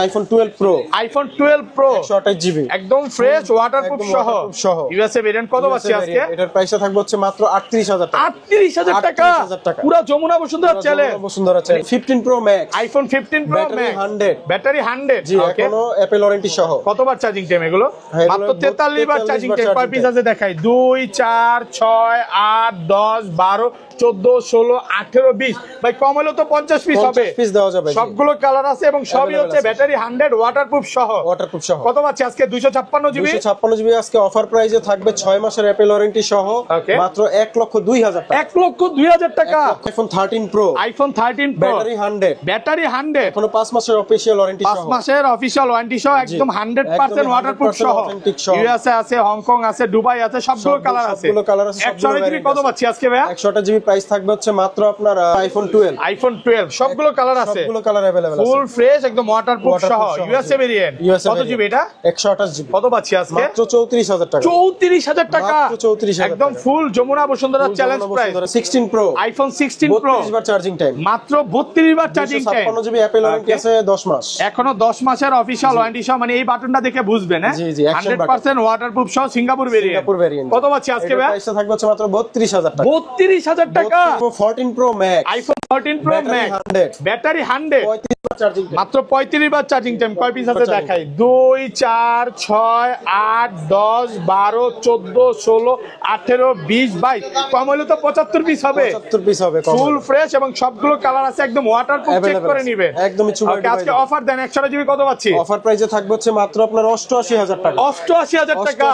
IPhone 12 pro, iPhone 12 pro 128 GB একদম fresh waterproof সহ USA variant. কত পাচ্ছি আজকে? এটার প্রাইসটা থাকবে হচ্ছে মাত্র 38000 টাকা। 38000 টাকা পুরো Jamuna Bashundhara challenge. Bashundhara challenge 15 pro max, iPhone 15 pro max, battery 100 জি, এখনো অ্যাপল ওয়ারেন্টি সহ। কতবার চার্জিং টাইম এগুলো? মাত্র 43 বার চার্জিং টাইম। কয় পিস আছে দেখাই? 2 4 6 8 10 12 14 16 18 20। ভাই কম হলো তো 50 পিস হবে। পিস দেওয়া যাবে। সবগুলো কালার আছে এবং সবই হচ্ছে ব্যাটারি 100 ওয়াটারপ্রুফ সহ। কত পাচ্ছি আজকে? 256 জিবি। 256 জিবি আজকে অফার প্রাইসে থাকবে 6 মাসের অ্যাপল ওয়ারেন্টি সহ মাত্র 1,02,000 টাকা। 1,02,000 টাকা। IPhone 13 pro, iPhone 13 pro battery 100 এখনো 5 মাসের অফিশিয়াল ওয়ারেন্টি সহ। 5 মাসের অফিশিয়াল ওয়ারেন্টি সহ একদম 100% ওয়াটারপ্রুফ সহ। ইউএসএ আছে, হংকং আছে, দুবাই আছে, সবগুলো কালার আছে। 128 জিবি কত পাচ্ছি আজকে ভাই? 128 জিবি প্রাইস থাকবে হচ্ছে মাত্র আপনার আইফোন 12। আইফোন 12 সবগুলো কালার আছে, সবগুলো কালার अवेलेबल আছে, ফুল ফ্রেশ একদম ওয়াটারপ্রুফ সহ ইউএসএ ভেরিয়েন্ট। কত জিবি এটা? 128 জিবি। কত পাচ্ছি আজকে? মাত্র 34000 টাকা। 34000 টাকা মাত্র 34000 একদম full Jamuna Bashundhara challenge price. 16 pro, iPhone 16 pro 32 বার চার্জিং টাইম, মাত্র 32 বার charging time. 256 GB Apple warranty আছে 10 মাস, এখনো 10 মাসের অফিশিয়াল ওয়ারেন্টি সহ। মানে এই বাটনটা দেখে বুঝবেন হ্যাঁ, 100% ওয়াটারপ্রুফ সহ সিঙ্গাপুর ভেরিয়েন্ট। কত পাচ্ছি আজকে ভাই? প্রাইসটা থাকবে হচ্ছে মাত্র 32000 টাকা। 32000 টাকা। 14 pro max, iPhone 14 pro max battery 100 মাত্র 35 বার চার্জিং টাইম। কয় পিস আছে দেখাই? 2 4 6 8 10 12 14 16 18 20 22। কম হলে তো 75 পিস হবে। 75 পিস হবে ফুল ফ্রেশ এবং সবগুলো কালার আছে, একদম ওয়াটারপ্রুফ। চেক করে নেবেন একদমই চুবাই। আজকে অফার দেন 100 জিবি কত পাচ্ছি? অফার প্রাইসে থাকবে হচ্ছে মাত্র আপনার 88000 টাকা। 88000 টাকা।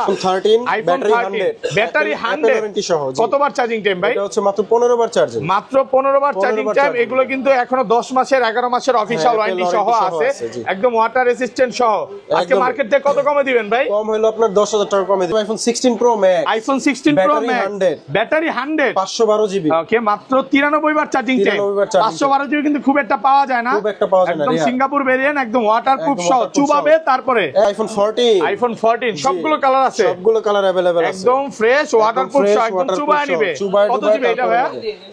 আইফোন 13 ব্যাটারি 100 ওয়ারেন্টি সহ। কতবার চার্জিং টাইম ভাই? এটা হচ্ছে মাত্র 15 বার চার্জিং। মাত্র 15 বার চার্জিং টাইম। এগুলো কিন্তু এখনো 10 মাসের 11 মাসের অফিশিয়াল ওয়ারেন্টি সহ আছে, একদম ওয়াটার রেসিস্ট্যান্ট সহ। আজকে মার্কেট থেকে কত কমে দিবেন ভাই? কম হলো আপনার 10000 টাকা কমে দিবেন। IPhone 16 pro max, iPhone 16 pro max battery 100 512 GB. Okay, মাত্র 93 বার চার্জিং টাইম। 512 জিবি কিন্তু খুব একটা পাওয়া যায় না, একদম সিঙ্গাপুর ভেরিয়েন্ট, একদম ওয়াটারপ্রুফ সহ। চুবাবে তারপরে আইফোন 14 সবগুলো কালার আছে, সবগুলো কালার अवेलेबल আছে, একদম ফ্রেশ ওয়াটারপ্রুফ সহ, একদম চুবায় নিবে। কত জিবি এটা ভাই?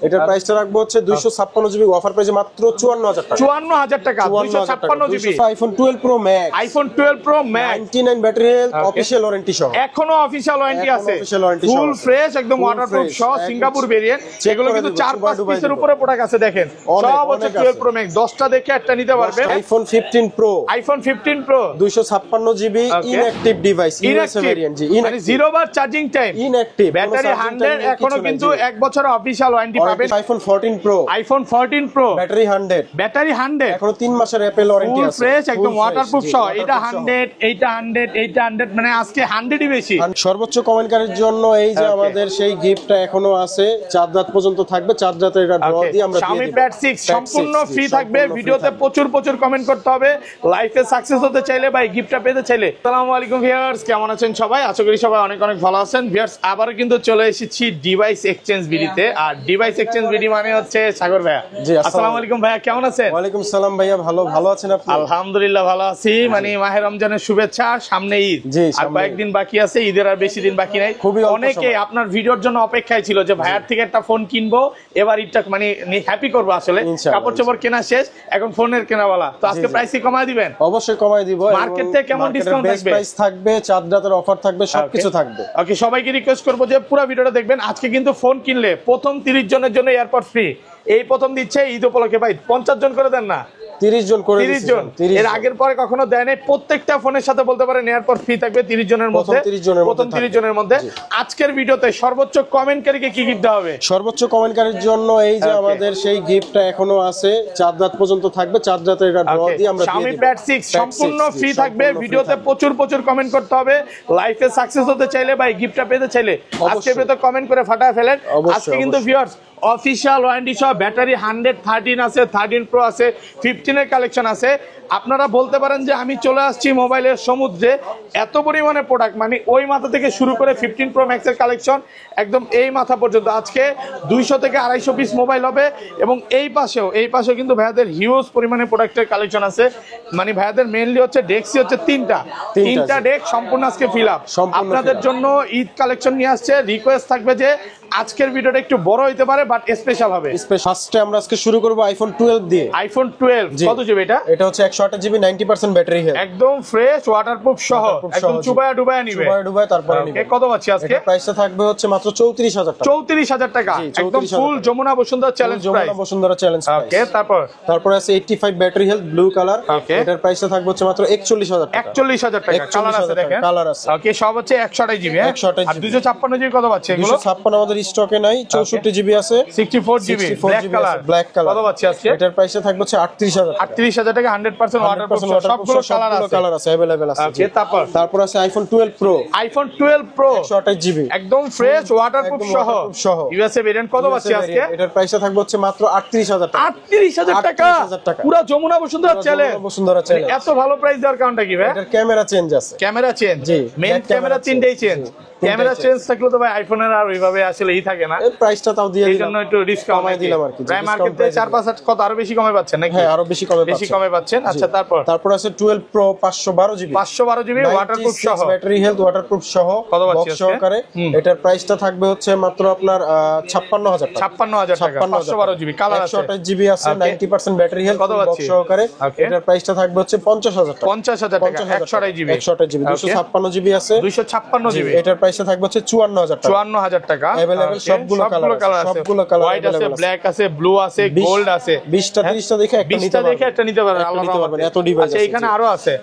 এটার প্রাইসটা রাখবো হচ্ছে 256 জিবি অফার প্রাইসে মাত্র 54000 টাকা। 54000 টাকা 256 GB. IPhone 12 pro max, iPhone 12 pro max 99 battery health official warranty সহ। এখনো অফিশিয়াল ওয়ারেন্টি আছে, ফুল ফ্রেশ একদম ওয়াটারপ্রুফ সহ সিঙ্গাপুর ভেরিয়েন্ট। এগুলো কিন্তু 4-5 পিসের উপরে প্রোডাক্ট আছে দেখেন, সব হচ্ছে 12 প্রো ম্যাক্স। 10টা দেখে একটা নিতে পারবেন। IPhone 15 pro, iPhone 15 pro 256 GB inactive device, USA variant জি, মানে 0 বার চার্জিং টাইম, ইনঅ্যাকটিভ, ব্যাটারি 100 এখনো কিন্তু 1 বছরের অফিশিয়াল ওয়ারেন্টি পাবেন। IPhone 14 pro, iPhone 14 pro battery 100 এখনো 3 মাসের অ্যাপল ওয়ারেন্টি আছে, ফুল ফ্রেশ একদম ওয়াটারপ্রুফ সহ। এটা 100 এইটা 100 এইটা 100, মানে আজকে 100ই বেশি। সর্বোচ্চ কমেন্টকারীর জন্য এই যে আমাদের সেই গিফটটা এখনো আছে, 4 রাত পর্যন্ত থাকবে। 4 রাতের এটা ড্র দিয়ে আমরা দিয়ে Xiaomi দেব। Pad 6 সম্পূর্ণ ফ্রি থাকবে। ভিডিওতে প্রচুর কমেন্ট করতে হবে। লাইফে সাকসেস হতে চাইলে ভাই, গিফটটা পেতে চাইলে। আসসালামু আলাইকুম ভিউয়ার্স, কেমন আছেন সবাই? আশা করি সবাই অনেক ভালো আছেন। ভিউয়ার্স, আবারো কিন্তু চলে এসেছি ডিভাইস এক্সচেঞ্জ ভিডিওতে। আর ডিভাইস এক্সচেঞ্জ ভিডিও মানে হচ্ছে সাগর ভাইয়া। জি, আসসালামু আলাইকুম ভাইয়া, কেমন আছেন? ওয়ালাইকুম সালাম ভাইয়া, ভালো আছেন আপনি? আলহামদুলিল্লাহ ভালো আছি। মানে মাহে রমজানের শুভেচ্ছা, সামনে ঈদ, আর কয়েকদিন বাকি আছে, ঈদের আর বেশি দিন বাকি নাই। অনেকে আপনার ভিডিওর জন্য অপেক্ষায় ছিল যে ভাইয়ার থেকে একটা ফোন কিনবো, এবার ঈদটা মানে হ্যাপি করবো। আসলে কাপড় চোপড় কেনা শেষ, এখন ফোনের কেনাওয়ালা। তো আজকে প্রাইস কি কমায় দিবেন? অবশ্যই কমায় দিব। মার্কেট থেকে কেমন ডিসকাউন্ট থাকবে? প্রাইস থাকবে, 4 রাতের অফার থাকবে, সবকিছু থাকবে। ওকে, সবাইকে রিকোয়েস্ট করবো যে পুরো ভিডিওটা দেখবেন। আজকে কিন্তু ফোন কিনলে প্রথম 30 জনের জন্য এয়ারপড ফ্রি। এই প্রথম দিচ্ছে ঈদ উপলক্ষে। ভাই 50 জন করে দেন না, 30 জন করে 30 জন। এর আগের পরে কখনো দেয় নাই। প্রত্যেকটা ফোনের সাথে বলতে পারেন এয়ারপড ফ্রি থাকবে 30 জনের মধ্যে, প্রথম 30 জনের মধ্যে। আজকের ভিডিওতে সর্বোচ্চ কমেন্টকারীকে কি গিফট দেওয়া হবে? সর্বোচ্চ কমেন্টকারীর জন্য এই যে আমাদের সেই গিফটটা এখনো আছে, 4 রাত পর্যন্ত থাকবে। 4 রাতের এটা ড্র দিয়ে আমরা দিয়ে Xiaomi দেব। Pad 6 সম্পূর্ণ ফ্রি থাকবে। ভিডিওতে প্রচুর কমেন্ট করতে হবে। লাইফে সাকসেস হতে চাইলে ভাই, গিফটটা পেতে চাইলে আজকে ভিডিওতে কমেন্ট করে ফাটায় ফেলেন। আজকে কিন্তু ভিউয়ার্স অফিশিয়াল ওয়ারেন্টি সহ ব্যাটারি 113 আছে, 13 প্রো আছে, 15 এর কালেকশন আছে। আপনারা বলতে পারেন যে আমি চলে আসছি মোবাইলের সমুদ্রে, এত পরিমাণে প্রোডাক্ট, মানে ওই মাথা থেকে শুরু করে 15 প্রো ম্যাক্সের কালেকশন একদম এই মাথা পর্যন্ত। আজকে 200 থেকে 250 পিস মোবাইল হবে। এবং এই পাশেও কিন্তু ভাইয়াদের হিউজ পরিমাণে প্রোডাক্টের কালেকশন আছে। মানে ভাইয়াদের মেইনলি হচ্ছে ডেস্কই হচ্ছে তিনটা ডেস্ক সম্পূর্ণ আজকে ফিল আপ। আপনাদের জন্য ঈদ কালেকশন নিয়ে আসছে। রিকোয়েস্ট থাকবে যে আজকের ভিডিওটা একটু বড় হইতে পারে বাট স্পেশাল হবে। ফার্স্টে আমরা আজকে শুরু করব আইফোন 12 দিয়ে। আইফোন 12 কত জিবি এটা? এটা হচ্ছে 128 জিবি 90% ব্যাটারি হেলথ, একদম ফ্রেশ ওয়াটারপ্রুফ সহ, একদম চুবায়া ডুবায়া নিবে, চুবায়া ডুবায়া তারপরে নিবে। কত পাচ্ছি আজকে? এটা প্রাইসটা থাকবে হচ্ছে মাত্র 34000 টাকা। 34000 টাকা, একদম full Jamuna Bashundhara challenge price. Jamuna Bashundhara challenge price. Okay, তারপর আছে 85 ব্যাটারি হেলথ ব্লু কালার। এটার প্রাইসটা থাকবে হচ্ছে মাত্র 41000 টাকা। 41000 টাকা, কালার আছে দেখেন, কালার আছে। ওকে, সব হচ্ছে 128 জিবি। আর 256 জিবি কত পাচ্ছে এগুলো? 256 আমাদের স্টকে নাই, 64 জিবি আছে, 64 জিবি ব্ল্যাক কালার। কত পাচ্ছে আজকে? এটার প্রাইসটা থাকবে হচ্ছে 38000 টাকা। 38000 টাকা, 100% ওয়াটারপ্রুফ, সবগুলো কালার আছে, अवेलेबल আছে। ওকে, তারপর আছে iPhone 12 pro. IPhone 12 pro 128 GB, একদম ফ্রেশ ওয়াটারপ্রুফ সহ ইউএসএ ভেরিয়েন্ট। কত পাচ্ছে আজকে? এটার প্রাইসটা থাকবে হচ্ছে মাত্র 38000 টাকা। 38000 টাকা, পুরো যমুনা বসুন্ধরা চ্যালেঞ্জ। বসুন্ধরা চ্যালেঞ্জ। এত ভালো প্রাইস দেওয়ার কারণটা কি ভাই? এটার ক্যামেরা চেঞ্জ আছে। ক্যামেরা চেঞ্জ, জি, মেইন ক্যামেরা তিনটাই চেঞ্জ। ক্যামেরা চেঞ্জ থাকলে তো ভাই আইফোনের আর ওইভাবে আসলে থাকে না। এই প্রাইসটা তাও দিয়ে দিলাম, এইজন্য একটু ডিসকাউন্ট কমাই দিলাম আর কি। প্রাইম মার্কেটে 4-5 কত আরো বেশি কমে পাচ্ছেন নাকি? হ্যাঁ, আরো বেশি কমে পাচ্ছেন। আচ্ছা, তারপর আছে 12 প্রো 512 জিবি, 512 জিবি ওয়াটারপ্রুফ সহ, ব্যাটারি হেলথ ওয়াটারপ্রুফ সহ, কত পাচ্ছি বক্স সহকারে। এটার প্রাইসটা থাকবে হচ্ছে মাত্র আপনার 56000 টাকা। 56000 টাকা, 512 জিবি, কালার আছে, 128 জিবি আছে, 90% ব্যাটারি হেলথ, কত বক্স পাচ্ছি সহকারে। এটার প্রাইসটা থাকবে হচ্ছে 50000 টাকা। 50000 টাকা, 128 জিবি, 128 জিবি, 256 জিবি আছে, 256 জিবি। এটার প্রাইসটা থাকবে হচ্ছে 54000 টাকা। 54000 টাকা, अवेलेबल সবগুলো কালার আছে, সবগুলো কালার হোয়াইট আছে, ব্ল্যাক আছে, ব্লু আছে, গোল্ড আছে। 20টা 30টা দেখে একটা নিতে পারবেন, আল্লাহ পারবেন, এত ডিভাইস আছে। আছে। এখানে আরো আছে।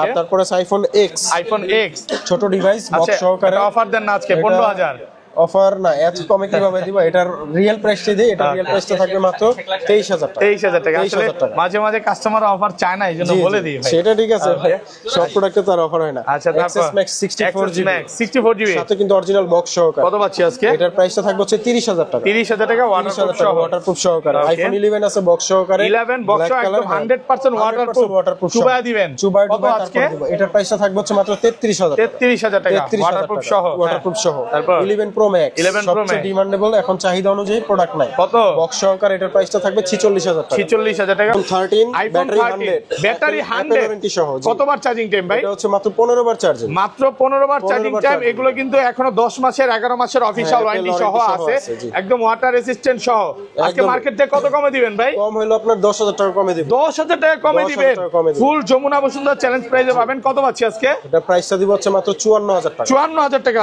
আর তারপরে আছে আইফোন এক্স। আইফোন এক্স ছোট ডিভাইস, বক্স সহকারে। অফার দেন না আজকে 15000? অফার না, এত কমে কিভাবে দিব? এটার রিয়েল প্রাইসটা দিই, এটা রিয়েল প্রাইসটা থাকবে মাত্র 23000 টাকা। 23000 টাকা। আসলে মাঝে মাঝে কাস্টমার অফার চায় না, এইজন্য বলে দিই ভাই। সেটা ঠিক আছে ভাই, সব প্রোডাক্টে তো আর অফার হয় না। আচ্ছা, তারপর XS Max 64 জিবি, 64 জিবি সাথে কিন্তু অরিজিনাল বক্স সহকারে। কত পাচ্ছি আজকে? এটার প্রাইসটা থাকবে হচ্ছে 30000 টাকা। 30000 টাকা ওয়াটারপ্রুফ সহকারে। আইফোন 11 আছে বক্স সহকারে, 11 বক্স একদম 100% ওয়াটারপ্রুফ, চুবায়া দিবেন। কত আজকে? এটার প্রাইসটা থাকবে হচ্ছে মাত্র 33000 টাকা। 33000 টাকা, ওয়াটারপ্রুফ সহ। তারপর 11 pro max, 11 Pro Max demandable, এখন চাহিদা অনুযায়ী প্রোডাক্ট নাই। কত? বক্স সহকারে এটার প্রাইসটা থাকবে 46000 টাকা। 46000 টাকা। আইফোন 13 আইফোন 13 ব্যাটারি 100 সহ। কতবার চার্জিং টাইম ভাই? এটা হচ্ছে মাত্র 15 বার চার্জিং, মাত্র 15 বার চার্জিং টাইম। এগুলো কিন্তু এখনো 10 মাসের 11 মাসের অফিশিয়াল ওয়ারেন্টি সহ আছে, একদম ওয়াটার রেসিস্ট্যান্ট সহ। আজকে মার্কেট থেকে কত কমে দিবেন ভাই? কম হলো আপনার 10000 টাকা কমে দিব। 10000 টাকা কমে দিবেন, ফুল যমুনা বসুন্ধরা চ্যালেঞ্জ প্রাইসে পাবেন। কত পাচ্ছি আজকে? এটা প্রাইসটা দিব হচ্ছে মাত্র 54000 টাকা। 54000 টাকা,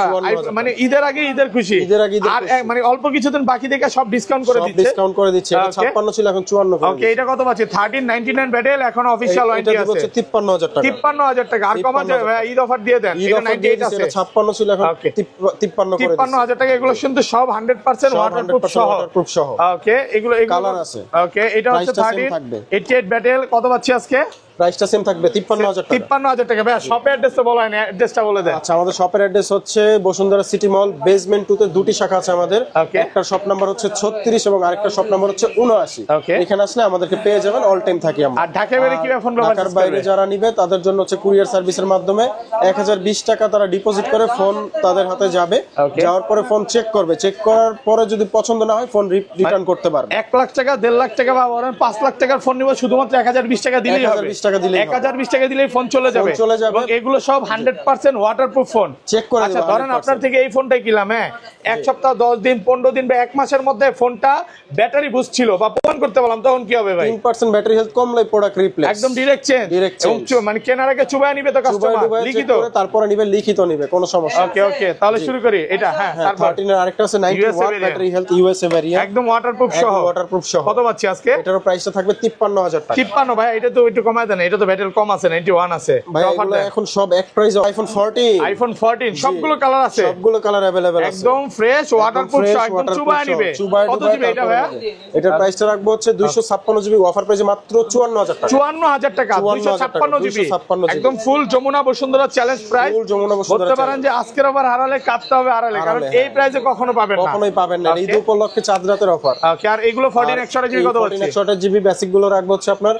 মানে ঈদের আগে ঈদের খুশি। আর মানে অল্প কিছুদিন বাকি থেকে সব ডিসকাউন্ট করে দিচ্ছে, ডিসকাউন্ট করে দিচ্ছে। এটা 56 ছিল, এখন 54 করে। ওকে, এটা কত পাচ্ছি? 1399 ব্যাটেল, এখন অফিশিয়াল ওয়ারেন্টি আছে। এটা হচ্ছে 53000 টাকা। 53000 টাকা, আর কমা যাবে ভাই, ঈদ অফার দিয়ে দেন। এটা 98 আছে, এটা 56 ছিল, এখন 53 করে দিচ্ছে। 53000 টাকা। এগুলো কিন্তু সব 100% ওয়াটারপ্রুফ সহ। ওকে, এগুলো কালার আছে। ওকে, এটা হচ্ছে 1388 ব্যাটেল। কত পাচ্ছি আজকে? প্রাইসটা সেম থাকবে 53000 টাকা। 53000 টাকা। ভাই শপের অ্যাড্রেসটা বলা হয় না, অ্যাড্রেসটা বলে দেন। আচ্ছা, আমাদের শপের অ্যাড্রেস হচ্ছে বসুন্ধরা সিটি মল বেসমেন্ট 2 তে দুটি শাখা আছে আমাদের। একটা শপ নাম্বার হচ্ছে 36 এবং আরেকটা শপ নাম্বার হচ্ছে 79। এখানে আসলে আমাদেরকে পেয়ে যাবেন, অল টাইম থাকি আমরা। আর ঢাকার বাইরে কিভাবে ফোন ব্যবহার ঢাকার বাইরে যারা নিবে তাদের জন্য হচ্ছে কুরিয়ার সার্ভিসের মাধ্যমে 1020 টাকা তারা ডিপোজিট করে ফোন তাদের হাতে যাবে। যাওয়ার পরে ফোন চেক করবে, চেক করার পরে যদি পছন্দ না হয় ফোন রিটার্ন করতে পারবে। 1 লাখ টাকা 1.5 লাখ টাকা বা 5 লাখ টাকার ফোন নিব, শুধুমাত্র 1020 টাকা দিলেই হবে। 1020 টাকা দিলেই 1020 টাকা দিলেই ফোন চলে যাবে। এবং এগুলো সব 100% ওয়াটারপ্রুফ ফোন, চেক করে আচ্ছা, ধরেন আপনার থেকে এই ফোনটাই কিনলাম, হ্যাঁ, 1 সপ্তাহ 10 দিন 15 দিন বা 1 মাসের মধ্যে ফোনটা ব্যাটারি বুস্ট ছিল বা প্রমাণ করতে পারলাম, তখন কি হবে ভাই? 3% ব্যাটারি হেলথ কমলে প্রোডাক্ট রিপ্লেস, একদম ডাইরেক্ট চেঞ্জ। এবং মানে কেনার আগে চুবায় নিবে তো কাস্টমার, লিখিত, তারপরে নিবে লিখিত নিবে, কোনো সমস্যা। ওকে ওকে, তাহলে শুরু করি এটা। হ্যাঁ, তারপর 13 এর আরেকটা আছে 90 watt battery health USA variant, একদম ওয়াটারপ্রুফ সহ। কত পাচ্ছি আজকে? এটার প্রাইসটা থাকবে 53000 টাকা। 53 ভাই, এটা তো একটু কমায় দেন, এটা তো ব্যাটারি কম আছে, 91 আছে ভাই। এগুলো এখন সব এক প্রাইস। আইফোন 14 সবগুলো কালার আছে, সবগুলো কালার अवेलेबल আছে, একদম ফ্রেশ ওয়াটারপ্রুফ, একদম চুবায় নিবে। কত জিবি এটা ভাই? এটার প্রাইসটা রাখবো হচ্ছে 256 জিবি, অফার প্রাইসে মাত্র 54000 টাকা। 54000 টাকা, 256 জিবি, একদম full Jamuna Bashundhara challenge price. ফুল যমুনা বসুন্ধরা বলতে পারেন যে আজকের অফার হারালে কাটতে হবে হারালে, কারণ এই প্রাইসে কখনো পাবেন না, কখনোই পাবেন না। ঈদ উপলক্ষে চাঁদ রাতের অফার। ওকে, আর এগুলো 14 128 জিবি কত হচ্ছে? 128 জিবি বেসিক গুলো রাখবো হচ্ছে আপনার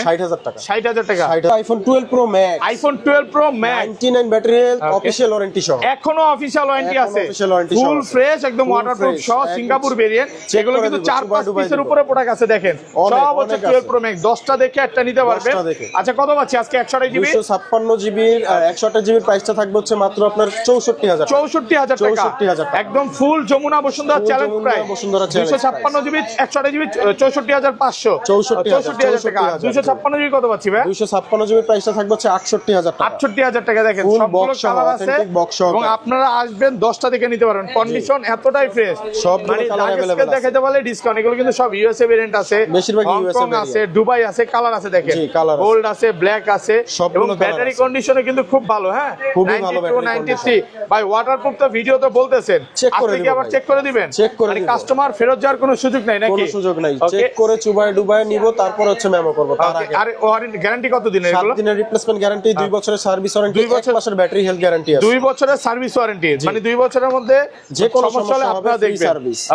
60000 টাকা। 60,000 টাকা। IPhone 12 pro max, iPhone 12 pro max 99 battery health, official warranty সহ, এখনো অফিশিয়াল ওয়ারেন্টি আছে, full ফুল ফ্রেশ একদম ওয়াটারপ্রুফ সহ সিঙ্গাপুর ভেরিয়েন্ট। এগুলো কিন্তু 4-5 পিসের উপরে প্রোডাক্ট আছে দেখেন, সব হচ্ছে 12 প্রো ম্যাক্স। 10টা দেখে একটা নিতে পারবেন। আচ্ছা কত পাচ্ছি আজকে? 128 জিবি 256 জিবির 128 জিবির প্রাইসটা থাকবে হচ্ছে মাত্র আপনার 64,000 64,000 টাকা, একদম full Jamuna Bashundhara challenge price. 256 GB 128 GB 64,500 64,000 টাকা। 256 জিবি কত পাচ্ছি ভাই? 256 জিবির প্রাইসটা থাকবে হচ্ছে 68,000 টাকা। 68,000 টাকা দেখেন, সবগুলো কালার আছে এবং আপনারা আসবেন 10টা দেখে নিতে পারবেন। কন্ডিশন এতটাই ফ্রেশ, সবগুলো কালার अवेलेबल আছে। দেখাইতে পারলে ডিসকাউন্ট। এগুলো কিন্তু সব ইউএসএ ভেরিয়েন্ট আছে, বেশিরভাগ ইউএসএ হংকং আছে, দুবাই আছে, কালার আছে দেখেন, গোল্ড আছে, ব্ল্যাক আছে এবং ব্যাটারি কন্ডিশনে কিন্তু খুব ভালো। হ্যাঁ, খুবই ভালো ব্যাটারি 93 ভাই ওয়াটারপ্রুফ তো ভিডিও তো বলতেছেন, আপনি কি আবার চেক করে দিবেন? মানে কাস্টমার ফেরত যাওয়ার কোনো সুযোগ নাই নাকি? কোনো সুযোগ নাই, চেক করে চুবায় ডুবায় নিব, তারপর হচ্ছে মেমো করব। তার আগে আর ওয়ারেন্টি গ্যারান্টি কত দিনের? 7 দিনের রিপ্লেসমেন্ট গ্যারান্টি, 2 বছরের সার্ভিস ওয়ারেন্টি, 1 মাসের ব্যাটারি হেলথ গ্যারান্টি আছে, 2 বছরের সার্ভিস ওয়ারেন্টি, মানে 2 বছরের মধ্যে যে কোনো সমস্যা হলে আপনারা দেখবেন।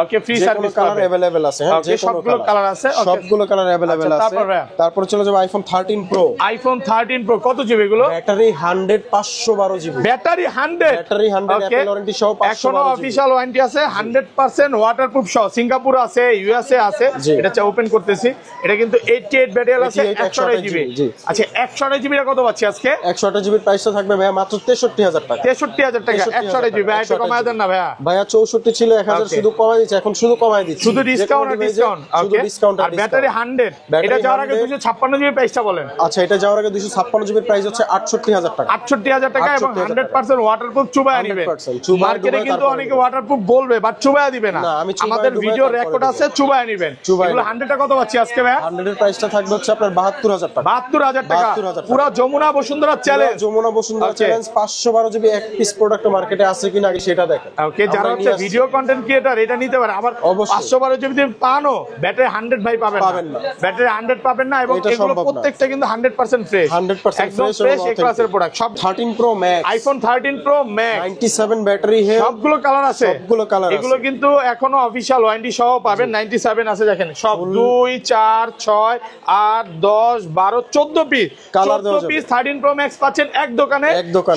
ওকে, ফ্রি সার্ভিস কালার अवेलेबल আছে। হ্যাঁ, যে সবগুলো কালার আছে, সবগুলো কালার अवेलेबल আছে। তারপর চলে যাব আইফোন 13 প্রো। আইফোন 13 প্রো কত জিবি এগুলো? Battery 100 512 GB, battery 100 Apple warranty সহ 512 এখনো অফিশিয়াল ওয়ারেন্টি আছে, 100% ওয়াটারপ্রুফ সহ। সিঙ্গাপুর আছে, ইউএসএ আছে। এটা ওপেন করতেছি, এটা কিন্তু 88 ব্যাটারি আছে, 128 জিবি। আচ্ছা 128 জিবি কত পাচ্ছি আজকে? 128 জিবির প্রাইসটা থাকবে ভাইয়া মাত্র 63,000 টাকা। 63,000 টাকা 128 জিবি। ভাই একটু কমায় দেন না ভাইয়া। ভাইয়া 64 ছিল, 1000 শুধু কমাই দিচ্ছে, এখন শুধু কমাই দিচ্ছি, শুধু ডিসকাউন্ট আর ডিসকাউন্ট। শুধু ডিসকাউন্ট আর ব্যাটারি 100, এটা যাওয়ার আগে 256 জিবি প্রাইসটা বলেন। আচ্ছা, এটা যাওয়ার আগে 256 জিবির প্রাইস হচ্ছে 68,000 টাকা। 68,000 টাকা এবং 100% ওয়াটারপ্রুফ চুবায়া নেবেন। 100% মার্কেটে কিন্তু অনেকে ওয়াটারপ্রুফ বলবে বাট চুবায়া দিবে না। আমাদের ভিডিও রেকর্ড আছে, চুবায়া নেবেন। এগুলো 100 টাকা কত পাচ্ছি আজকে ভাই? 100 এর প্রাইসটা থাকবে হচ্ছে আপনার 72,000 টাকা। 72,000 টাকা পুরো Jamuna Bashundhara challenge. Jamuna Bashundhara challenge 512 GB এক পিস প্রোডাক্ট মার্কেটে আছে কিনা আগে সেটা দেখেন। ওকে, যারা হচ্ছে ভিডিও কন্টেন্ট ক্রিয়েটর এটা নিতে পারে। আবার 512 জিবি পানো, ব্যাটারি 100 ভাই পাবেন না, ব্যাটারি 100 পাবেন না। এবং এগুলো প্রত্যেকটা কিন্তু 100% ফ্রেশ, 100% ফ্রেশ এ ক্লাসের প্রোডাক্ট। সব 13 pro max, iPhone 13 pro max 97 battery health, সবগুলো কালার আছে, সবগুলো কালার আছে। এগুলো কিন্তু এখনো অফিশিয়াল ওয়ারেন্টি সহ পাবেন। 97 আছে দেখেন, সব 2 4 6 8 10 12 14 piece colour 14 piece 13 pro max পাচ্ছেন এক দোকানে।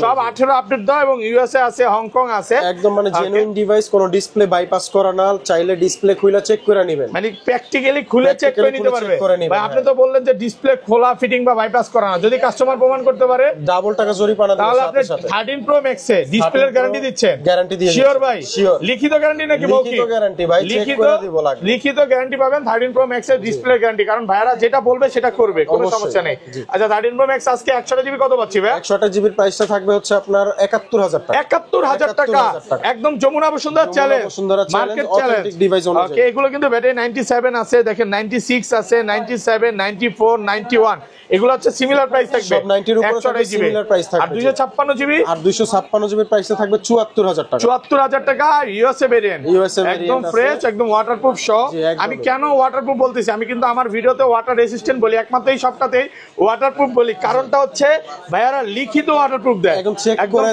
সব 18 আপডেট দাও এবং ইউএসএ আছে, হংকং আছে, একদম মানে জেনুইন ডিভাইস, কোনো ডিসপ্লে বাইপাস করা না, চাইলে ডিসপ্লে খুলে চেক করে নেবেন, মানে প্র্যাকটিক্যালি খুলে চেক করে নিতে পারবে। ভাই আপনি তো বললেন যে ডিসপ্লে খোলা ফিটিং বা বাইপাস করা না, যদি কাস্টমার প্রমাণ করতে পারে ডাবল টাকা জরিমানা দেবে। তাহলে আপনি 13 প্রো ম্যাক্সে ডিসপ্লের গ্যারান্টি দিচ্ছেন? গ্যারান্টি দিয়ে শিওর ভাই? শিওর। লিখিত গ্যারান্টি নাকি মৌখিক? লিখিত গ্যারান্টি ভাই, চেক করে দিব লাগবে। লিখিত গ্যারান্টি পাবেন 13 প্রো ম্যাক্সের ডিসপ্লে গ্যারান্টি, কারণ ভাইরা যেটা বলবে সেটা করবে, কোনো সমস্যা নেই। আচ্ছা 13 প্রো ম্যাক্স আজকে 128 জিবি কত পাচ্ছি ভাই? 128 জিবির প্রাইসটা থাকবে হচ্ছে আপনার 71,000 টাকা। 71,000 টাকা একদম Jamuna Bashundhara challenge, market challenge device অনুযায়ী। ওকে, এগুলো কিন্তু ব্যাটারি 97 আছে দেখেন, 96 আছে, 97 94 91 এগুলো হচ্ছে সিমিলার প্রাইস থাকবে, সব 90 এর উপরে থাকবে, সিমিলার প্রাইস থাকবে। আর 256 জিবি, আর 256 জিবির প্রাইসে থাকবে 74,000 টাকা। 74,000 টাকা ইউএসএ ভেরিয়েন্ট, একদম ফ্রেশ, একদম ওয়াটারপ্রুফ সহ। আমি কেন ওয়াটারপ্রুফ বলতেছি, আমি কিন্তু আমার ভিডিওতে ওয়াটার রেসিস্ট্যান্ট বলি, একমাত্র এই সবটাতেই ওয়াটারপ্রুফ বলি। কারণটা হচ্ছে ভাইয়ারা লিখিত ওয়াটারপ্রুফ দেয়, একদম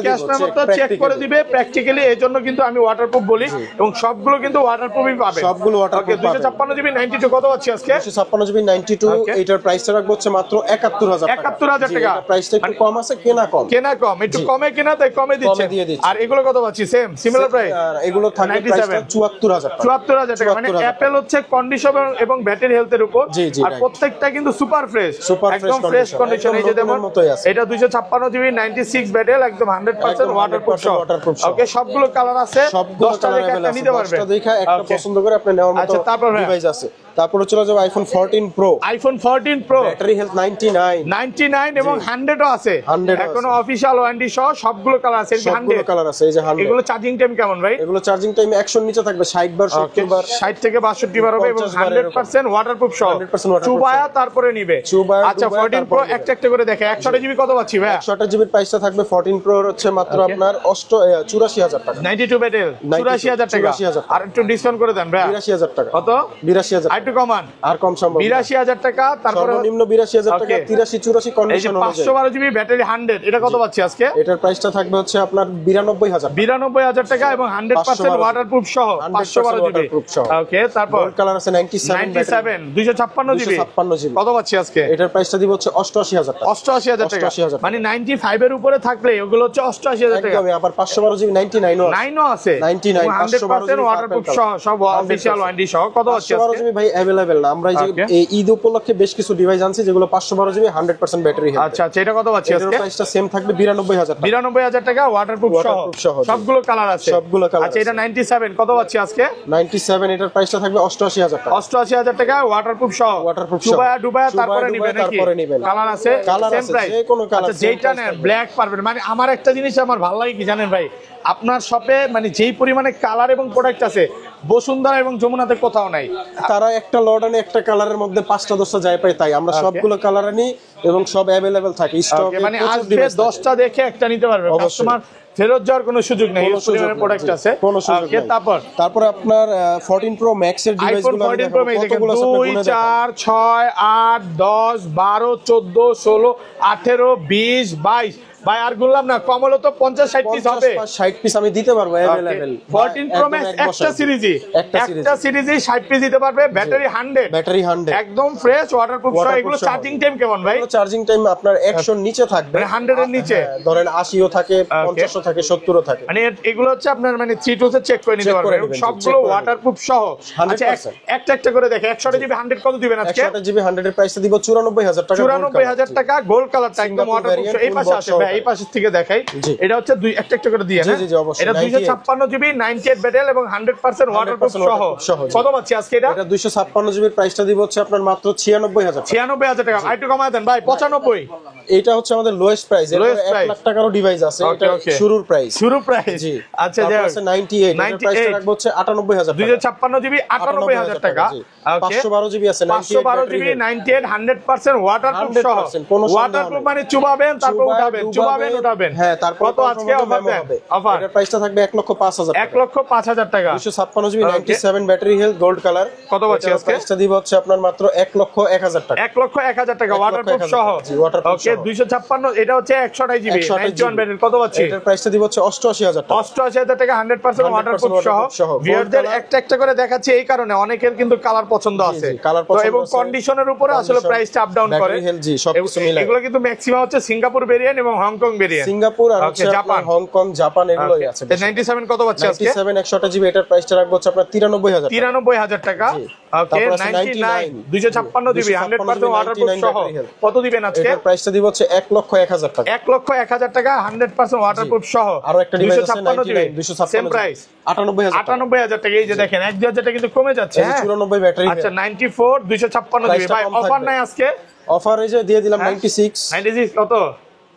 ক্যাশ মেমোতে চেক করে দিবে প্র্যাকটিক্যালি, এজন্য কিন্তু আমি ওয়াটারপ্রুফ বলি এবং সবগুলো কিন্তু ওয়াটারপ্রুফই পাবে, সবগুলো ওয়াটারপ্রুফ পাবে। 256 জিবি 92 কত আছে আজকে? 256 জিবি 92 এটার প্রাইসটা রাখবো হচ্ছে মাত্র 71,000 টাকা। 71,000 টাকা, প্রাইসটা একটু কম আছে, কেনা কম, একটু কমে কেনা, তাই কমে দিচ্ছে। আর এগুলো কত পাচ্ছি? সেম সিমিলার প্রাইস, এগুলো থাকবে প্রাইসটা 74,000 টাকা। 74,000 টাকা, মানে অ্যাপল হচ্ছে কন্ডিশন এবং ব্যাটারি হেলথের উপর। আর প্রত্যেকটা কিন্তু সুপার ফ্রেশ, একদম ফ্রেশ কন্ডিশন। এই যে দেখুন এটা 256 জিবি 96 ব্যাটারি, একদম 100% ওয়াটারপ্রুফ সহ। ওকে, সবগুলো কালার আছে, 10টা দেখে একটা নিতে পারবেন, 10টা দেখে একটা পছন্দ করে আপনি নেওয়ার মতো ডিভাইস আছে। তারপরে চলে যাবে iPhone 14 pro. IPhone 14 pro battery health 99 এবং 100 ও আছে, এখনো অফিশিয়াল ওয়ারেন্টি সহ সবগুলো কালার আছে। সবগুলো কালার আছে, এই যে 100। এগুলো চার্জিং টাইম কেমন ভাই? এগুলো চার্জিং টাইম 100 নিচে থাকবে, 60 বার 70 বার, 60 থেকে 62 বার হবে এবং 100% ওয়াটারপ্রুফ সহ। চুবায়া তারপরে নিবে। আচ্ছা 14 প্রো একটা একটা করে দেখে, 128 জিবি কত পাচ্ছি ভাই? 128 জিবির প্রাইসটা থাকবে 14 প্রো হচ্ছে মাত্র আপনার 84,000 টাকা। 92 ব্যাটারি 84,000 টাকা। আর একটু ডিসকাউন্ট করে দেন ভাই। 82,000 টাকা। কত? 82,000 আর একটু কমান, আর কম সম্ভব। 82,000 টাকা, তারপরে সর্বনিম্ন 82,000 টাকা, 83 84 কন্ডিশন অনুযায়ী। 512 জিবি ব্যাটারি 100 এটা কত পাচ্ছি আজকে? এটার প্রাইসটা থাকবে হচ্ছে আপনার 92,000 92,000 টাকা এবং 100% ওয়াটারপ্রুফ সহ 512 জিবি। ওকে, তারপর গোল্ড কালার আছে 97 256 জিবি কত পাচ্ছি আজকে? এটার প্রাইস প্রাইসটা দিব হচ্ছে 88000 টাকা। 88000 টাকা, 88000 মানে 95 এর উপরে থাকলে ওগুলো হচ্ছে 88000 টাকা। একদমই। আবার 512 জিবি 99 ও আছে। 9 ও আছে, 99 100% ওয়াটারপ্রুফ সহ, সব অফিশিয়াল ওয়ারেন্টি সহ। কত আছে 512 জিবি ভাই अवेलेबल না। আমরা এই ঈদ উপলক্ষে বেশ কিছু ডিভাইস আনছি যেগুলো 512 জিবি 100% ব্যাটারি হেলথ। আচ্ছা আচ্ছা, এটা কত আছে এর আজকে? প্রাইসটা সেম থাকবে 92000 টাকা। 92000 টাকা ওয়াটারপ্রুফ সহ, সবগুলো কালার আছে, সবগুলো কালার। আচ্ছা, এটা 97 কত আছে আজকে? 97 এটার প্রাইসটা থাকবে 88000 টাকা। 88000 টাকা ওয়াটারপ্রুফ সহ, ডুবায়া তারপরে নিবেন নাকি? কালার আছে, সেম প্রাইস, যে কোনো কালার। আচ্ছা, যেটা নেন ব্ল্যাক পারবেন। মানে আমার একটা জিনিস আমার ভালো লাগে কি জানেন ভাই, আপনার শপে মানে যেই পরিমাণে কালার এবং প্রোডাক্ট আছে বসুন্ধরা এবং যমুনাতে কোথাও নাই। তারা একটা লট আনে একটা কালারের মধ্যে 5টা 10টা যায় পায়, তাই আমরা সবগুলো কালার আনি এবং সব अवेलेबल থাকে স্টকে। মানে আজকে 10টা দেখে একটা নিতে পারবে, কাস্টমার ফেরত যাওয়ার কোনো সুযোগ নেই, এই পরিমাণে প্রোডাক্ট আছে। তারপর আপনার 14 প্রো ম্যাক্স এর ডিভাইসগুলো আইফোন 14 প্রো ম্যাক্স দেখেন 2 4 6 8 10 12 14 16 18 20 22 ভাই, আর গুনলাম না, কম হলো তো 50 60 পিস হবে। 60 পিস আমি দিতে পারবো अवेलेबल। 14 প্রো ম্যাক্স একটা সিরিজে 60 পিস দিতে পারবে, ব্যাটারি 100 একদম ফ্রেশ, ওয়াটারপ্রুফ সহ। এগুলো চার্জিং টাইম কেমন ভাই? চার্জিং টাইম আপনার 100 এর নিচে থাকবে, মানে 100 এর নিচে, ধরেন 80 ও থাকে, 50 ও থাকে, 70 ও থাকে। মানে এগুলো হচ্ছে আপনার মানে 3 টু চেক করে নিতে পারবেন, সবগুলো ওয়াটারপ্রুফ সহ। আচ্ছা, একটা একটা করে দেখে 100 জিবি 100 কত দিবেন আজকে? 100 জিবি 100 এর প্রাইসটা দিব 94000 টাকা। 94000 টাকা গোল্ড কালারটা একদম ওয়াটারপ্রুফ। এই পাশে আছে ভাই, এই পাশ থেকে দেখাই। এটা হচ্ছে একটা একটা করে দিয়ে, হ্যাঁ এটা 256 জিবি 98 ব্যাটারি এবং 100% ওয়াটারপ্রুফ সহ। কত পাচ্ছি আজকে এটা? এটা 256 জিবির প্রাইসটা দিব হচ্ছে আপনার মাত্র 96000 টাকা। 96000 টাকা, আরেকটু কমায় দেন ভাই, 95। এটা হচ্ছে আমাদের লোয়েস্ট প্রাইস। এর 1 লাখ টাকারও ডিভাইস আছে, এটা শুরুর প্রাইস। জি আচ্ছা, যে 98 এর প্রাইসটা রাখবো হচ্ছে 98000 টাকা। 256 জিবি 98000 টাকা। 512 জিবি আছে, 512 জিবি 98 100% ওয়াটারপ্রুফ সহ। ওয়াটারপ্রুফ মানে চুবাবেন তারপর উঠাবেন। হ্যাঁ, তারপর কত আজকে অফার দেন? অফার এটার প্রাইসটা থাকবে 1,05,000 টাকা। 1,05,000 টাকা। 256 GB 97 battery health gold colour. কত পাচ্ছি আজকে? প্রাইসটা দিব হচ্ছে আপনার মাত্র 1,01,000 টাকা। 1,01,000 টাকা ওয়াটারপ্রুফ সহ। ওকে, 256 এটা হচ্ছে 128 জিবি 91 ব্যাটারি। কত পাচ্ছি? এটার প্রাইসটা দিব হচ্ছে 88000 টাকা। 88000 টাকা 100% ওয়াটারপ্রুফ সহ। ভিউয়ারদের একটা একটা করে দেখাচ্ছি এই কারণে অনেকের কিন্তু কালার পছন্দ আছে, এবং কন্ডিশনের উপরে আসলে প্রাইসটা আপ ডাউন করে। এগুলো কিন্তু ম্যাক্সিমাম হচ্ছে সিঙ্গাপুর ভেরিয়েন্ট এবং হংকং ভেরিয়েন্ট। সিঙ্গাপুর আর হচ্ছে জাপান, হংকং, জাপান এগুলোই আছে। 97 কত পাচ্ছি আজকে? 97 100 জিবি এটার প্রাইসটা রাখবো হচ্ছে আপনার 93000 টাকা। ওকে, 99 256 জিবি 100% ওয়াটারপ্রুফ সহ। কত দিবেন আজকে? এটার প্রাইসটা দিব হচ্ছে 1,01,000 টাকা। 1,01,000 টাকা 100% ওয়াটারপ্রুফ সহ। আর একটা ডিভাইস আছে 99 সেম প্রাইস 98000 টাকা। এই যে দেখেন 1-2 টাকা কিন্তু কমে যাচ্ছে। 94 ব্যাটারি। আচ্ছা, 94 256 জিবি ভাই, অফার নাই আজকে? অফার এই যে দিয়ে দিলাম 96 কত?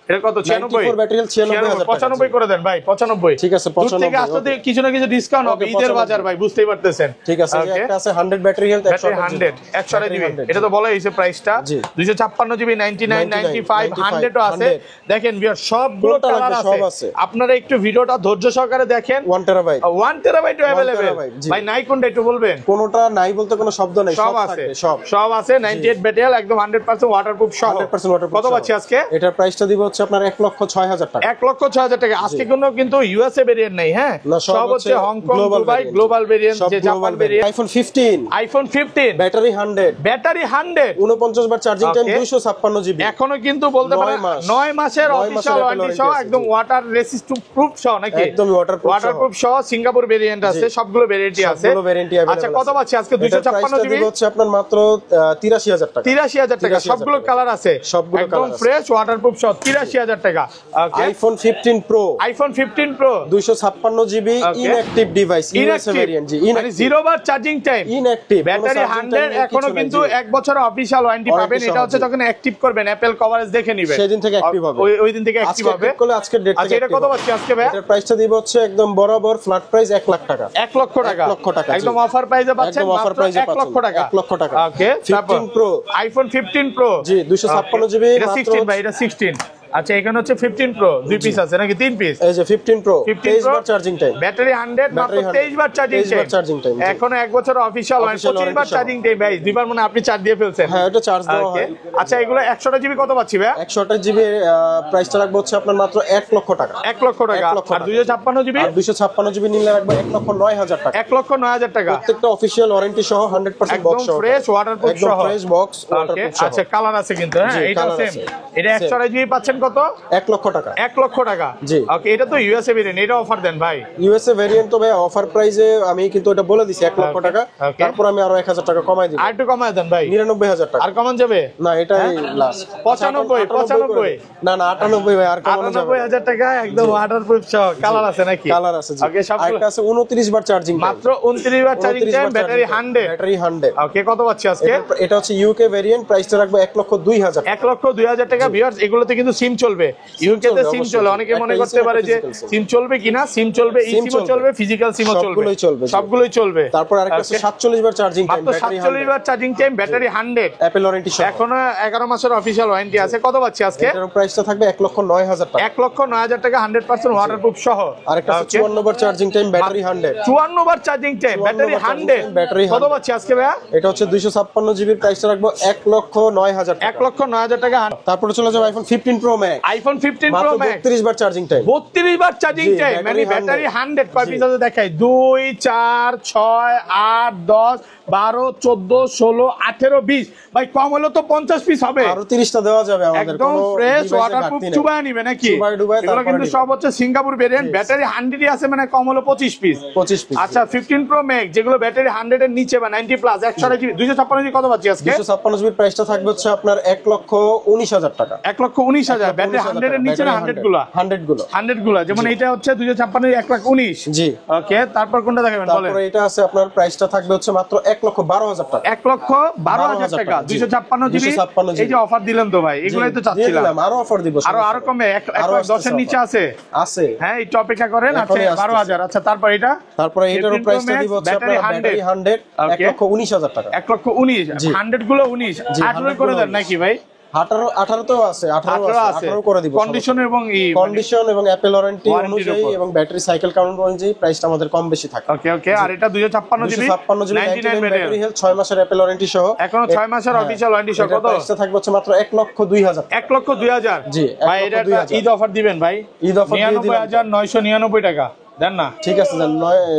এটা কত? 96 ব্যাটারি 96000 টাকা। 95 করে দেন ভাই, 95। ঠিক আছে, 95 থেকে আসলে কিছু না কিছু ডিসকাউন্ট হবে, ঈদের বাজার ভাই, বুঝতেই পারতেছেন। ঠিক আছে, একটা আছে 100 ব্যাটারি হেলথ 100 জিবি, এটা তো বলা হয়েছে প্রাইসটা। 256 জিবি 99 95 100 ও আছে। দেখেন ভিউয়ার, সবগুলো কালার আছে। আপনারা একটু ভিডিওটা ধৈর্য সহকারে দেখেন। 1 টেরাবাইট 1 টেরাবাইট अवेलेबल ভাই, নাই কোনটা একটু বলবেন? কোনটা নাই বলতে কোনো শব্দ নাই, সব আছে, সব আছে। 98 ব্যাটারি একদম 100% ওয়াটারপ্রুফ সহ। কত পাচ্ছি আজকে? এটার প্রাইসটা দিব হচ্ছে আপনার 1,06,000 টাকা। 1,06,000 টাকা। আজকে কিন্তু ইউএসএ ভেরিয়েন্ট নাই, হ্যাঁ সব হচ্ছে হংকং, দুবাই গ্লোবাল ভেরিয়েন্ট, যে জাপান ভেরিয়েন্ট। আইফোন 15 ব্যাটারি 100 49 বার চার্জিং টাইম 256 জিবি। এখনো কিন্তু বলতে পারেন 9 মাসের অফিশিয়াল ওয়ারেন্টি সহ, একদম ওয়াটার রেসিস্ট্যান্ট প্রুফ সহ নাকি? একদম ওয়াটারপ্রুফ সহ। সিঙ্গাপুর ভেরিয়েন্ট আছে, সবগুলো ভেরিয়েন্টই আছে। আচ্ছা, কত পাচ্ছি আজকে? 256 জিবি হচ্ছে আপনার মাত্র 83000 টাকা। 83000 টাকা, সবগুলো কালার আছে, একদম ফ্রেশ ওয়াটারপ্রুফ সহ। 83000 টাকা। IPhone 15 pro 256 GB inactive device, USA variant. জি, মানে 0 বার চার্জিং টাইম, ইনঅ্যাকটিভ, ব্যাটারি 100, এখনো কিন্তু 1 বছরের অফিশিয়াল ওয়ারেন্টি পাবেন। এটা হচ্ছে যখন অ্যাক্টিভ করবেন, অ্যাপল কভারেজ দেখে নেবেন, সেদিন থেকে অ্যাক্টিভ হবে, ওই দিন থেকে অ্যাক্টিভ হবে। আজকের ডেট থেকে। আচ্ছা, এটা কত পাচ্ছি আজকে ভাই? এটার প্রাইসটা দিব হচ্ছে একদম বরাবর ফ্ল্যাট প্রাইস 1 লাখ টাকা। 1 লক্ষ টাকা একদম অফার প্রাইসে পাচ্ছেন, মাত্র 1 লক্ষ টাকা। 1 লক্ষ টাকা। ওকে, 15 প্রো আইফোন 15 প্রো জি 256 জিবি এটা 16 ভাই, এটা 16 আচ্ছা এখানে হচ্ছে 15 প্রো দুই পিস আছে নাকি তিন পিস? এই যে 15 প্রো 23 বার চার্জিং টাইম, ব্যাটারি 100 মাত্র 23 বার চার্জিং টাইম। এখনো এক বছর অফিশিয়াল 25 বার চার্জিং টাইম ভাই, দুইবার মনে আপনি চার্জ দিয়ে ফেলছেন। হ্যাঁ এটা চার্জ দেওয়া হয়। আচ্ছা এগুলো 100টা জিবি কত পাচ্ছি ভাই? 100টা জিবি প্রাইসটা রাখবো হচ্ছে আপনার মাত্র 1 লক্ষ টাকা। 1 লক্ষ টাকা। আর 256 জিবি? আর 256 জিবি নিলে রাখবো 1,09,000 টাকা। 1,09,000 টাকা। প্রত্যেকটা অফিশিয়াল ওয়ারেন্টি সহ 100% বক্স সহ, ফ্রেশ ওয়াটারপ্রুফ সহ, একদম ফ্রেশ বক্স ওয়াটারপ্রুফ সহ। আচ্ছা কালার আছে কিন্তু, হ্যাঁ এটা সেম। এটা 100টা জিবি পাচ্ছেন কত? 1 লক্ষ টাকা। 1 লক্ষ টাকা। জি ওকে, এটা তো ইউএসএ ভেরিয়েন্ট, এটা অফার দেন ভাই। ইউএসএ ভেরিয়েন্ট তো ভাই অফার প্রাইসে আমি কিন্তু এটা বলে দিছি 1 লক্ষ টাকা। তারপর আমি আরো 1000 টাকা কমাই দিব। আর একটু কমায় দেন ভাই। 99,000 টাকা। আর কমান যাবে? না এটাই লাস্ট। 95 না না 98 ভাই আর কমানো যাবে। 98,000 টাকা একদম ওয়াটারপ্রুফ সহ। কালার আছে নাকি? কালার আছে জি। ওকে সব আরেকটা আছে 29 বার চার্জিং, মাত্র 29 বার চার্জিং টাইম, ব্যাটারি 100। ব্যাটারি 100। ওকে কত পাচ্ছি আজকে? এটা হচ্ছে ইউকে ভেরিয়েন্ট, প্রাইসটা রাখবো 1,02,000। 1,02,000 টাকা। ভিউয়ার্স এগুলোতে কিন্তু সিম চলবে, ইউকে তে সিম চলে। অনেকে মনে করতে পারে যে সিম চলবে কিনা, সিম চলবে, ই সিমও চলবে, ফিজিক্যাল সিমও চলবে, সবগুলোই চলবে। তারপর আরেকটা আছে 47 বার চার্জিং টাইম, মাত্র 47 বার charging time, battery 100, Apple warranty সহ। এখনো 11 মাসের অফিশিয়াল ওয়ারেন্টি আছে। কত পাচ্ছি আজকে? এটার প্রাইসটা থাকবে 1,09,000 টাকা। 1,09,000 টাকা 100% ওয়াটারপ্রুফ সহ। আরেকটা আছে 54 বার চার্জিং টাইম, ব্যাটারি 100। 54 বার চার্জিং টাইম, ব্যাটারি 100। ব্যাটারি কত পাচ্ছি আজকে ভাইয়া? এটা হচ্ছে 256 জিবির, প্রাইসটা রাখবো 1,09,000 টাকা। 1,09,000 টাকা। তারপরে চলে যাবে iPhone 15 pro max. IPhone 15 pro max 32 বার চার্জিং টাইম। 32 বার চার্জিং টাইম, মানে ব্যাটারি 100। কয় পিস আছে দেখাই? 2 4 6 8 10 12 14 16 18 20। ভাই কম হলো তো 50 পিস হবে। আরো 30টা দেওয়া যাবে আমাদের। একদম ফ্রেশ ওয়াটারপ্রুফ চুবায় নিবে নাকি? এগুলো কিন্তু সব হচ্ছে সিঙ্গাপুর ভেরিয়েন্ট, ব্যাটারি 100 আছে, মানে কম হলো 25 পিস। আচ্ছা 15 প্রো ম্যাক্স যেগুলো ব্যাটারি 100 এর নিচে বা 90 প্লাস 100 জিবি 256 জিবি কত পাচ্ছি আজকে? 256 জিবির প্রাইসটা থাকবে হচ্ছে আপনার 1,19,000 টাকা। 1,19,000 ব্যাটারি 100 এর নিচে না 100 গুলা যেমন এটা হচ্ছে 256 1,19,000। জি ওকে, তারপর কোনটা দেখাবেন বলেন? তারপরে এটা আছে আপনার প্রাইসটা থাকবে হচ্ছে মাত্র 1,12,000 টাকা। 1,12,000 টাকা 256 জিবি। এই যে অফার দিলেন তো ভাই, এগুলাই তো চাচ্ছিলাম। আরো অফার দিব, আরো কমে 1,10 এর নিচে আছে। হ্যাঁ একটু অপেক্ষা করেন। আচ্ছা 12,000। আচ্ছা তারপর এটা? তারপরে এটারও প্রাইসটা দিব হচ্ছে আপনার ব্যাটারি 100 1,19,000 টাকা। 1,19,000 100 গুলো 19 18 করে দেন নাকি ভাই? 18 তো আছে, 18 করে দিব। কন্ডিশন এবং কন্ডিশন এবং অ্যাপল ওয়ারেন্টি অনুযায়ী এবং ব্যাটারি সাইকেল কাউন্ট অনুযায়ী প্রাইসটা আমাদের কম বেশি থাকে। ওকে আর এটা 256 জিবি 99 ব্যাটারি হেলথ 6 মাসের অ্যাপল ওয়ারেন্টি সহ। এখনো 6 মাসের অফিশিয়াল ওয়ারেন্টি সহ। কত প্রাইসটা থাকবে হচ্ছে মাত্র 1,02,000। 1,02,000 জি ভাই, এটা ঈদ অফার দিবেন ভাই? ঈদ অফার দিয়ে দিলাম 99,999 টাকা দেন না? ঠিক আছে দেন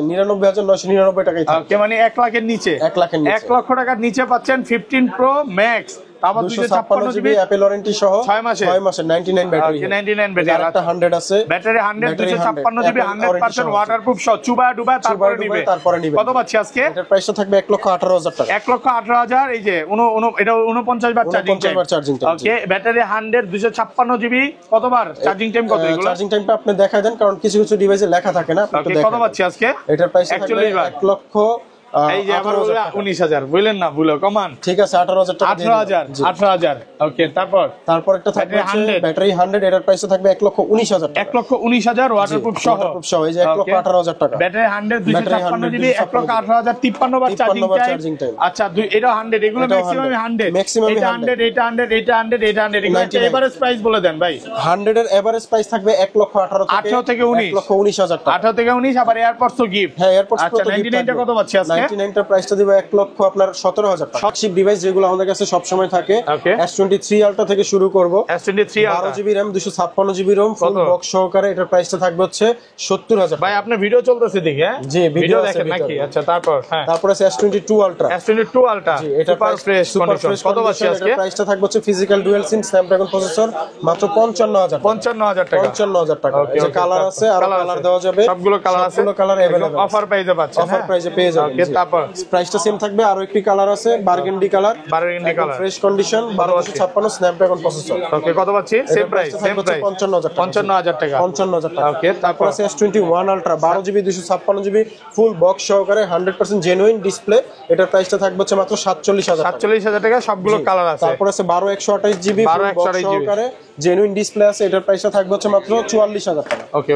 99,999 টাকাই থাকে। ওকে, মানে 1 লাখের নিচে। 1 লাখের নিচে 1 লক্ষ টাকার নিচে পাচ্ছেন 15 প্রো ম্যাক্স, আবার 256 জিবি অ্যাপল ওয়ারেন্টি সহ 6 মাসের 99 ব্যাটারি। 99 ব্যাটারি। আরেকটা 100 আছে, ব্যাটারি 100 256 জিবি 100% ওয়াটারপ্রুফ সহ। চুবা তারপরে নিবে। কত পাচ্ছি আজকে? এটার প্রাইসটা থাকবে 1,18,000 টাকা। 1,18,000। এই যে এটা 49 বার চার্জিং টাইম। ওকে, ব্যাটারি 100 256 জিবি কতবার চার্জিং টাইম? কত এগুলো চার্জিং টাইমটা আপনি দেখায় দেন, কারণ কিছু কিছু ডিভাইসে লেখা থাকে না। আপনি কত পাচ্ছি আজকে? এটার প্রাইসটা থাকবে 1 লক্ষ এই যে আবার 19,000 বললেন না, ভুলো কমান। ঠিক আছে 18,000 টাকা দিয়ে 18,000। ওকে, তারপর একটা থাকবে ব্যাটারি 100, এটার প্রাইসটা থাকবে 1,19,000 টাকা। 1,19,000 ওয়াটারপ্রুফ সহ। এই যে 1,18,000 টাকা। ব্যাটারি 100 256 জিবি 1,18,000 53 বার চার্জিং টাইম। আচ্ছা এটা 100, এগুলো ম্যাক্সিমাম 100। এটা 100 এটা 100 এটা 100 এটা 100। এগুলো এভারেজ প্রাইস বলে দেন ভাই। 100 এর এভারেজ প্রাইস থাকবে 1,18,000 থেকে 19। 1,19,000 টাকা। 18 থেকে 19। আবার এয়ারপডস তো গিফট। হ্যাঁ এয়ারপডস। আচ্ছা 99 টা কত পাচ্ছি আজকে? 99 টা প্রাইসটা দিব 1 লক্ষ আপনার 17,000 টাকা। ফ্ল্যাগশিপ ডিভাইস যেগুলো আমাদের কাছে সব সময় থাকে, S23 আলট্রা থেকে শুরু করব। S23 ultra 12 GB RAM 256 GB ROM full box সহকারে। এটার প্রাইসটা থাকবে হচ্ছে 70,000 ভাই। আপনার ভিডিও চলতেছে দেখি? হ্যাঁ জি ভিডিও দেখেন নাকি? আচ্ছা তারপর আছে S22 আলট্রা। S22 আলট্রা এটা সুপার ফ্রেশ কন্ডিশন। কত পাচ্ছি আজকে? এটার প্রাইসটা থাকবে হচ্ছে physical dual SIM Snapdragon processor মাত্র 55,000 টাকা। 55,000 টাকা। এই যে কালার আছে, আর কালার দেওয়া যাবে, সবগুলো কালার আছে, সবগুলো কালার अवेलेबल। অফার প্রাইসে পাচ্ছেন। অফার প্রাইসে পেয়ে যাবেন। ওকে, তারপর প্রাইসটা সেম থাকবে। আর একটি কালার আছে burgundy colour. Fresh condition 1256 Snapdragon processor. Okay, কত পাচ্ছি? সেম প্রাইস 55,000 টাকা। 55,000 টাকা। ওকে, তারপর আছে S21 ultra 12 GB 256 GB full box সহকারে 100% জেনুইন ডিসপ্লে। এটার প্রাইসটা থাকবে হচ্ছে মাত্র 47,000 টাকা। সবগুলো কালার আছে। তারপর আছে 12/128 জিবি ফুল বক্স সহকারে জেনুইন ডিসপ্লে আছে। এটার প্রাইসটা থাকবে হচ্ছে মাত্র 44,000 টাকা। ওকে।